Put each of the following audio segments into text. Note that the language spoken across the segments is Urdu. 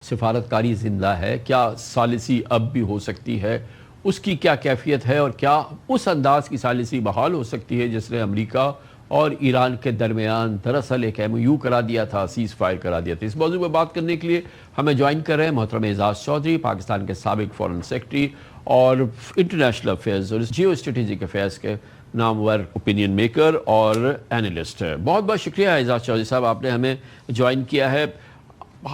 سفارتکاری زندہ ہے؟ کیا ثالثی اب بھی ہو سکتی ہے؟ اس کی کیا کیفیت ہے اور کیا اس انداز کی ثالثی بحال ہو سکتی ہے جس نے امریکہ اور ایران کے درمیان دراصل ایک ایم او یو کرا دیا تھا، سیز فائر کرا دیا تھا؟ اس موضوع میں بات کرنے کے لیے ہمیں جوائن کر رہے ہیں محترم اعزاز چودھری، پاکستان کے سابق فارن سیکرٹری اور انٹرنیشنل افیئرز اور جیو اسٹریٹجک افیئرز کے نامور اوپینین میکر اور اینالسٹ ہے۔ بہت بہت شکریہ اعزاز چودھری صاحب، آپ نے ہمیں جوائن کیا ہے۔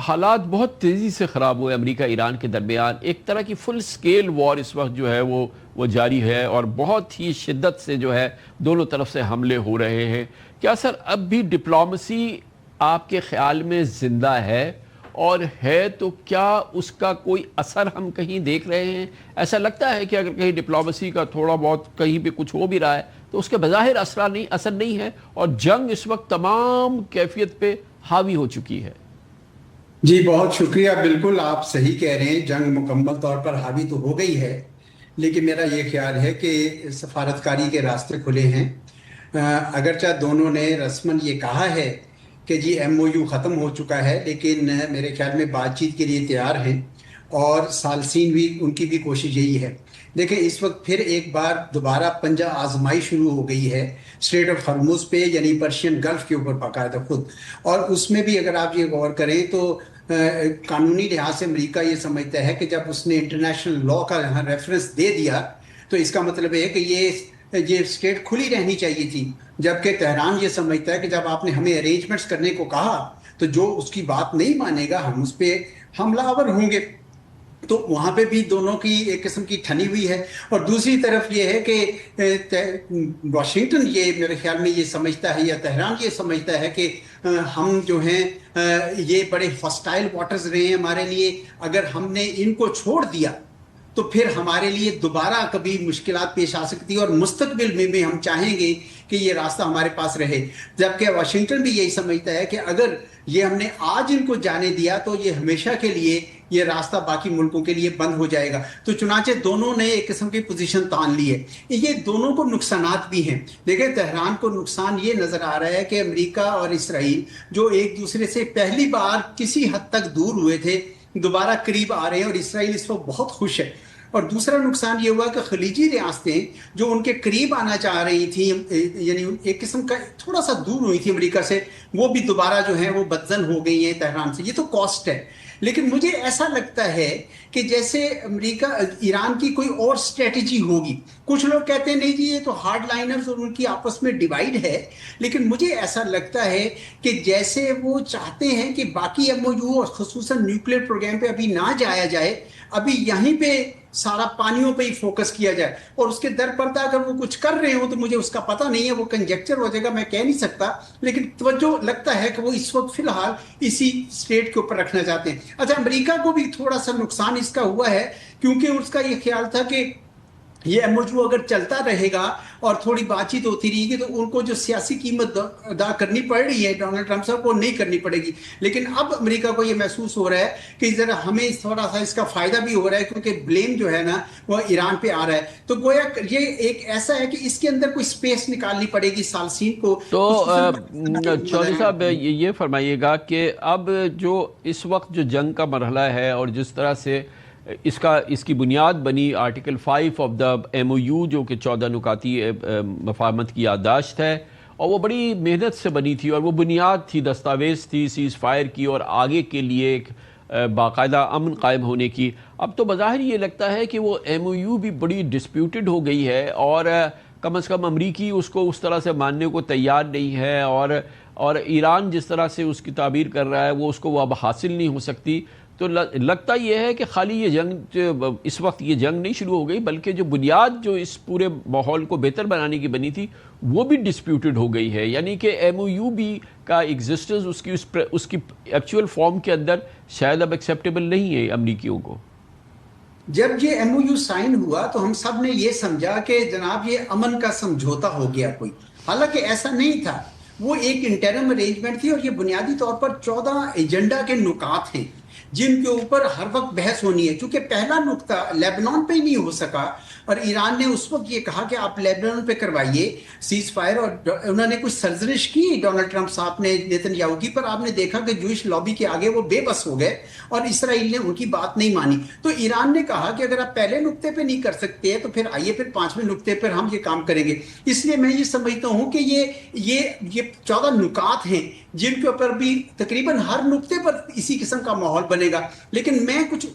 حالات بہت تیزی سے خراب ہوئے امریکہ ایران کے درمیان، ایک طرح کی فل سکیل وار اس وقت جو ہے وہ جاری ہے اور بہت ہی شدت سے جو ہے دونوں طرف سے حملے ہو رہے ہیں۔ کیا سر اب بھی ڈپلومیسی آپ کے خیال میں زندہ ہے؟ اور ہے تو کیا اس کا کوئی اثر ہم کہیں دیکھ رہے ہیں؟ ایسا لگتا ہے کہ اگر کہیں ڈپلومیسی کا تھوڑا بہت کہیں پہ کچھ ہو بھی رہا ہے تو اس کے بظاہر اثر نہیں ہے اور جنگ اس وقت تمام کیفیت پہ حاوی ہو چکی ہے۔ جی بہت شکریہ، بالکل آپ صحیح کہہ رہے ہیں، جنگ مکمل طور پر حاوی تو ہو گئی ہے، لیکن میرا یہ خیال ہے کہ سفارتکاری کے راستے کھلے ہیں۔ اگرچہ دونوں نے رسماً یہ کہا ہے کہ جی ایم او یو ختم ہو چکا ہے، لیکن میرے خیال میں بات چیت کے لیے تیار ہیں اور ثالثین بھی ان کی بھی کوشش یہی ہے۔ دیکھیں اس وقت پھر ایک بار دوبارہ پنجہ آزمائی شروع ہو گئی ہے اسٹریٹ آف ہرمز پہ، یعنی پرشین گلف کے اوپر باقاعدہ خود، اور اس میں بھی اگر آپ یہ غور کریں تو قانونی لحاظ سے امریکہ یہ سمجھتا ہے کہ جب اس نے انٹرنیشنل لاء کا یہاں ریفرنس دے دیا تو اس کا مطلب ہے کہ یہ اسٹیٹ کھلی رہنی چاہیے تھی، جبکہ تہران یہ سمجھتا ہے کہ جب آپ نے ہمیں ارینجمنٹس کرنے کو کہا تو جو اس کی بات نہیں مانے گا ہم اس پہ حملہ آور ہوں گے۔ تو وہاں پہ بھی دونوں کی ایک قسم کی ٹھنی ہوئی ہے، اور دوسری طرف یہ ہے کہ واشنگٹن یہ میرے خیال میں یہ سمجھتا ہے یا تہران یہ سمجھتا ہے کہ ہم جو ہیں یہ بڑے ہاسٹائل واٹرز رہے ہیں ہمارے لیے، اگر ہم نے ان کو چھوڑ دیا تو پھر ہمارے لیے دوبارہ کبھی مشکلات پیش آ سکتی ہے، اور مستقبل میں بھی ہم چاہیں گے کہ یہ راستہ ہمارے پاس رہے، جبکہ واشنگٹن بھی یہی سمجھتا ہے کہ اگر یہ ہم نے آج ان کو جانے دیا تو یہ ہمیشہ کے لیے یہ راستہ باقی ملکوں کے لیے بند ہو جائے گا۔ تو چنانچہ دونوں نے ایک قسم کی پوزیشن تان لی ہے۔ یہ دونوں کو نقصانات بھی ہیں۔ دیکھیں تہران کو نقصان یہ نظر آ رہا ہے کہ امریکہ اور اسرائیل جو ایک دوسرے سے پہلی بار کسی حد تک دور ہوئے تھے دوبارہ قریب آ رہے ہیں، اور اسرائیل اس وقت بہت خوش ہے۔ اور دوسرا نقصان یہ ہوا کہ خلیجی ریاستیں جو ان کے قریب آنا چاہ رہی تھیں، یعنی ایک قسم کا تھوڑا سا دور ہوئی تھی امریکہ سے، وہ بھی دوبارہ جو ہیں وہ بدزن ہو گئی ہیں تہران سے۔ یہ تو کاسٹ ہے، لیکن مجھے ایسا لگتا ہے کہ جیسے امریکہ ایران کی کوئی اور اسٹریٹجی ہوگی۔ کچھ لوگ کہتے ہیں نہیں جی یہ تو ہارڈ لائنرز اور ان کی آپس میں ڈیوائیڈ ہے، لیکن مجھے ایسا لگتا ہے کہ جیسے وہ چاہتے ہیں کہ باقی ایم او یو اور خصوصاً نیوکلیر پروگرام پہ ابھی نہ جایا جائے، ابھی یہیں پہ سارا پانیوں پہ ہی فوکس کیا جائے، اور اس کے در پردہ اگر وہ کچھ کر رہے ہوں تو مجھے اس کا پتہ نہیں ہے، وہ کنجیکچر ہو جائے گا، میں کہہ نہیں سکتا، لیکن توجہ لگتا ہے کہ وہ اس وقت فی الحال اسی اسٹیٹ کے اوپر رکھنا چاہتے ہیں۔ اچھا امریکہ کو بھی تھوڑا سا نقصان اس کا ہوا ہے، کیونکہ اس کا یہ خیال تھا کہ یہ ایم او یو اگر چلتا رہے گا اور تھوڑی بات چیت ہوتی رہے گی تو ان کو جو سیاسی قیمت ادا کرنی پڑ رہی ہے ڈونلڈ ٹرمپ صاحب کو نہیں کرنی پڑے گی، لیکن اب امریکہ کو یہ محسوس ہو رہا ہے کہ ذرا ہمیں تھوڑا سا اس کا فائدہ بھی ہو رہا ہے، کیونکہ بلیم جو ہے نا وہ ایران پہ آ رہا ہے۔ تو گویا یہ ایک ایسا ہے کہ اس کے اندر کوئی سپیس نکالنی پڑے گی ثالثین کو۔ تو چودھری صاحب یہ فرمائیے گا کہ اب جو اس وقت جو جنگ کا مرحلہ ہے اور جس طرح سے اس کی بنیاد بنی article 5 of the M O U, جو کہ 14 نکاتی مفاہمت کی یادداشت ہے، اور وہ بڑی محنت سے بنی تھی اور وہ بنیاد تھی، دستاویز تھی سیز فائر کی اور آگے کے لیے ایک باقاعدہ امن قائم ہونے کی۔ اب تو بظاہر یہ لگتا ہے کہ وہ ایم او یو بھی بڑی ڈسپیوٹڈ ہو گئی ہے، اور کم از کم امریکی اس کو اس طرح سے ماننے کو تیار نہیں ہے، اور ایران جس طرح سے اس کی تعبیر کر رہا ہے وہ اس کو وہ اب حاصل نہیں ہو سکتی۔ تو لگتا یہ ہے کہ خالی یہ جنگ اس وقت یہ جنگ نہیں شروع ہو گئی، بلکہ جو بنیاد جو اس پورے ماحول کو بہتر بنانے کی بنی تھی وہ بھی ڈسپیوٹڈ ہو گئی ہے، یعنی کہ ایم او یو بھی کا ایگزسٹنس اس کی ایکچوئل فارم کے اندر شاید اب ایکسیپٹیبل نہیں ہے امریکیوں کو۔ جب یہ ایم او یو سائن ہوا تو ہم سب نے یہ سمجھا کہ جناب یہ امن کا سمجھوتا ہو گیا کوئی، حالانکہ ایسا نہیں تھا، وہ ایک انٹرم ارینجمنٹ تھی، اور یہ بنیادی طور پر 14 ایجنڈا کے نکات ہیں۔ جن کے اوپر ہر وقت بحث ہونی ہے، چونکہ پہلا نقطہ لیبنان پہ ہی نہیں ہو سکا، اور ایران نے اس وقت یہ کہا کہ آپ لیبنان پہ کروائیے سیز فائر، اور انہوں نے کچھ سرزنش کی ڈونلڈ ٹرمپ صاحب نے نیتن یاہو کی، پر آپ نے دیکھا کہ جوئش لابی کے آگے وہ بے بس ہو گئے اور اسرائیل نے ان کی بات نہیں مانی۔ تو ایران نے کہا کہ اگر آپ پہلے نقطے پہ نہیں کر سکتے تو پھر آئیے پھر 5ویں نقطے پر ہم یہ کام کریں گے۔ اس لیے میں یہ سمجھتا ہوں کہ یہ 14 نکات ہیں جن کے اوپر بھی تقریباً ہر نقطے پر اسی قسم کا ماحول بنے گا، لیکن میں کچھ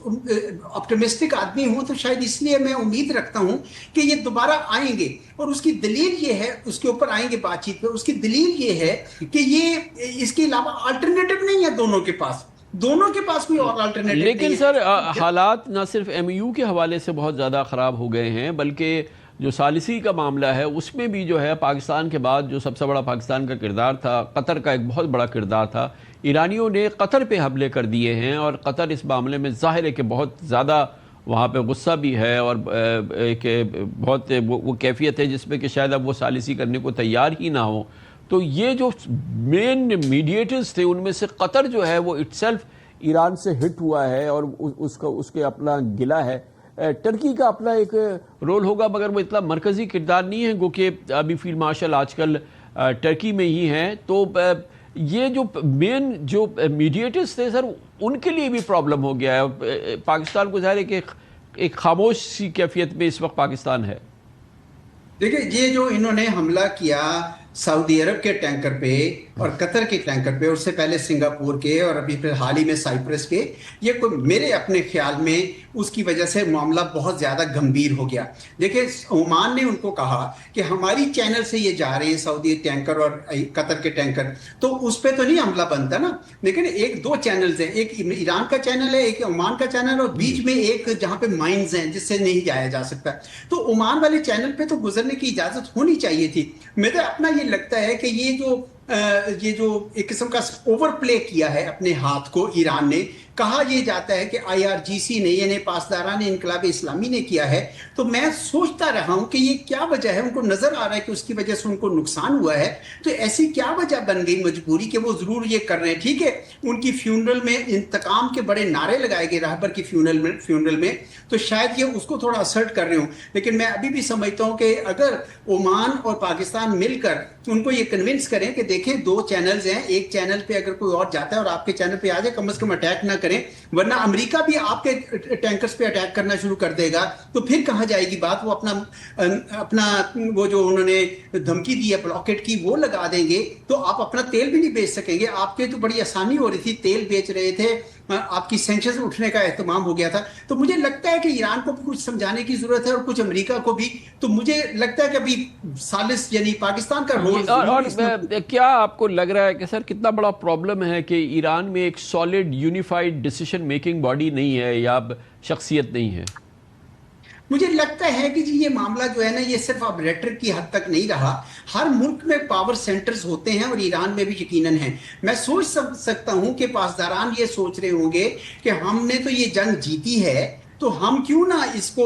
آپٹمسٹک آدمی ہوں تو شاید اس لیے میں امید رکھتا ہوں کہ یہ دوبارہ آئیں گے، اور اس کی دلیل یہ ہے، اس کے اوپر آئیں گے بات چیت پہ، اس کی دلیل یہ ہے کہ یہ اس کے علاوہ آلٹرنیٹو نہیں ہے دونوں کے پاس کوئی اور آلٹرنیٹو نہیں ہے۔ لیکن سر حالات نہ صرف ایم یو کے حوالے سے بہت زیادہ خراب ہو گئے ہیں، بلکہ جو ثالثی کا معاملہ ہے اس میں بھی جو ہے پاکستان کے بعد جو سب سے بڑا پاکستان کا کردار تھا، قطر کا ایک بہت بڑا کردار تھا۔ ایرانیوں نے قطر پہ حملے کر دیے ہیں، اور قطر اس معاملے میں ظاہر ہے کہ بہت زیادہ وہاں پہ غصہ بھی ہے، اور ایک بہت وہ کیفیت ہے جس میں کہ شاید اب وہ ثالثی کرنے کو تیار ہی نہ ہو۔ تو یہ جو مین میڈیٹرز تھے ان میں سے قطر جو ہے وہ اٹ سیلف ایران سے ہٹ ہوا ہے، اور اس کے اپنا گلہ ہے۔ ٹرکی کا اپنا ایک رول ہوگا، مگر وہ اتنا مرکزی کردار نہیں ہے، گو کہ ابھی فیلڈ مارشل آج کل ٹرکی میں ہی ہیں۔ تو یہ جو مین جو میڈیٹرز تھے سر، ان کے لیے بھی پرابلم ہو گیا ہے۔ پاکستان کو ظاہر ہے کہ ایک خاموش سی کیفیت میں اس وقت پاکستان ہے۔ دیکھیں، یہ جو انہوں نے حملہ کیا سعودی عرب کے ٹینکر پہ اور قطر کے ٹینکر پہ، اس سے پہلے سنگاپور کے، اور ابھی پھر حال ہی میں سائپرس کے، یہ کوئی میرے اپنے خیال میں اس کی وجہ سے معاملہ بہت زیادہ گمبھیر ہو گیا۔ دیکھیں، عمان نے ان کو کہا کہ ہماری چینل سے یہ جا رہے ہیں سعودی ٹینکر اور قطر کے ٹینکر، تو اس پہ تو نہیں حملہ بنتا نا، لیکن ایک دو چینلز ہیں، ایک ایران کا چینل ہے، ایک عمان کا چینل، اور بیچ میں ایک جہاں پہ مائنز ہیں جس سے نہیں جایا جا سکتا۔ تو عمان والے چینل پہ تو گزرنے کی اجازت ہونی چاہیے تھی۔ میرے اپنا یہ لگتا ہے کہ یہ جو ایک قسم کا اوور پلے کیا ہے اپنے ہاتھ کو ایران نے، کہا یہ جاتا ہے کہ IRGC نے، یعنی پاسداران انقلاب اسلامی نے کیا ہے، تو میں سوچتا رہا ہوں کہ یہ کیا وجہ ہے۔ ان کو نظر آ رہا ہے کہ اس کی وجہ سے ان کو نقصان ہوا ہے، تو ایسی کیا وجہ بن گئی مجبوری کہ وہ ضرور یہ کر رہے ہیں۔ ٹھیک ہے، ان کی فیونرل میں انتقام کے بڑے نعرے لگائے گئے راہبر کی فیونرل میں، تو شاید یہ اس کو تھوڑا اسرٹ کر رہے ہوں، لیکن میں ابھی بھی سمجھتا ہوں کہ اگر عمان اور پاکستان مل کر ان کو یہ کنونس کریں کہ دیکھیں 2 چینلز ہیں، ایک چینل پہ اگر کوئی اور جاتا ہے اور آپ کے چینل پہ آ جائے، کم از کم اٹیک نہ کریں، ورنہ امریکہ بھی آپ کے ٹینکرز پہ اٹیک کرنا شروع کر دے گا، تو پھر کہاں جائے گی بات؟ وہ اپنا وہ جو انہوں نے دھمکی دی ہے بلاکیٹ کی وہ لگا دیں گے، تو آپ اپنا تیل بھی نہیں بیچ سکیں گے۔ آپ کے تو بڑی آسانی ہو رہی تھی، تیل بیچ رہے تھے، آپ کی سینکشنز اٹھنے کا اہتمام ہو گیا تھا۔ تو مجھے لگتا ہے کہ ایران کو بھی کچھ سمجھانے کی ضرورت ہے، اور کچھ امریکہ کو بھی۔ تو مجھے لگتا ہے کہ ابھی ثالث یعنی پاکستان کا رول، اور کیا آپ کو لگ رہا ہے کہ سر کتنا بڑا پرابلم ہے کہ ایران میں ایک solid unified decision making body نہیں ہے، یا شخصیت نہیں ہے؟ مجھے لگتا ہے کہ جی یہ معاملہ جو ہے نا، یہ صرف اب ریٹرک کی حد تک نہیں رہا، ہر ملک میں پاور سینٹرز ہوتے ہیں، اور ایران میں بھی یقیناً ہیں۔ میں سوچ سکتا ہوں کہ پاسداران یہ سوچ رہے ہوں گے کہ ہم نے تو یہ جنگ جیتی ہے، تو ہم کیوں نہ اس کو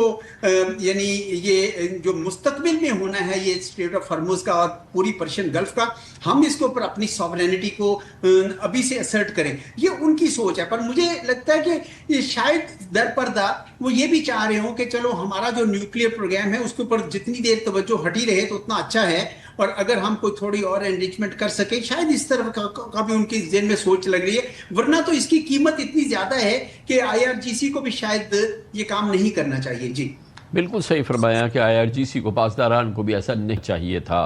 یعنی یہ جو مستقبل میں ہونا ہے، یہ اسٹریٹ آف ہرمز کا اور پوری پرشین گلف کا، ہم اس کے اوپر اپنی سوورینٹی کو ابھی سے اسرٹ کریں، یہ ان کی سوچ ہے۔ پر مجھے لگتا ہے کہ یہ شاید در پردہ وہ یہ بھی چاہ رہے ہوں کہ چلو ہمارا جو نیوکلیئر پروگرام ہے اس کے اوپر جتنی دیر توجہ ہٹی رہے تو اتنا اچھا ہے، اور اگر ہم کوئی تھوڑی اور انریچمنٹ کر سکیں، شاید اس طرح کا بھی ان کی ذہن میں سوچ لگ رہی ہے۔ ورنہ تو اس کی قیمت اتنی زیادہ ہے کہ IRGC کو بھی شاید یہ کام نہیں کرنا چاہیے۔ جی بالکل صحیح فرمایا کہ IRGC کو، پاسداران کو بھی ایسا نہیں چاہیے تھا۔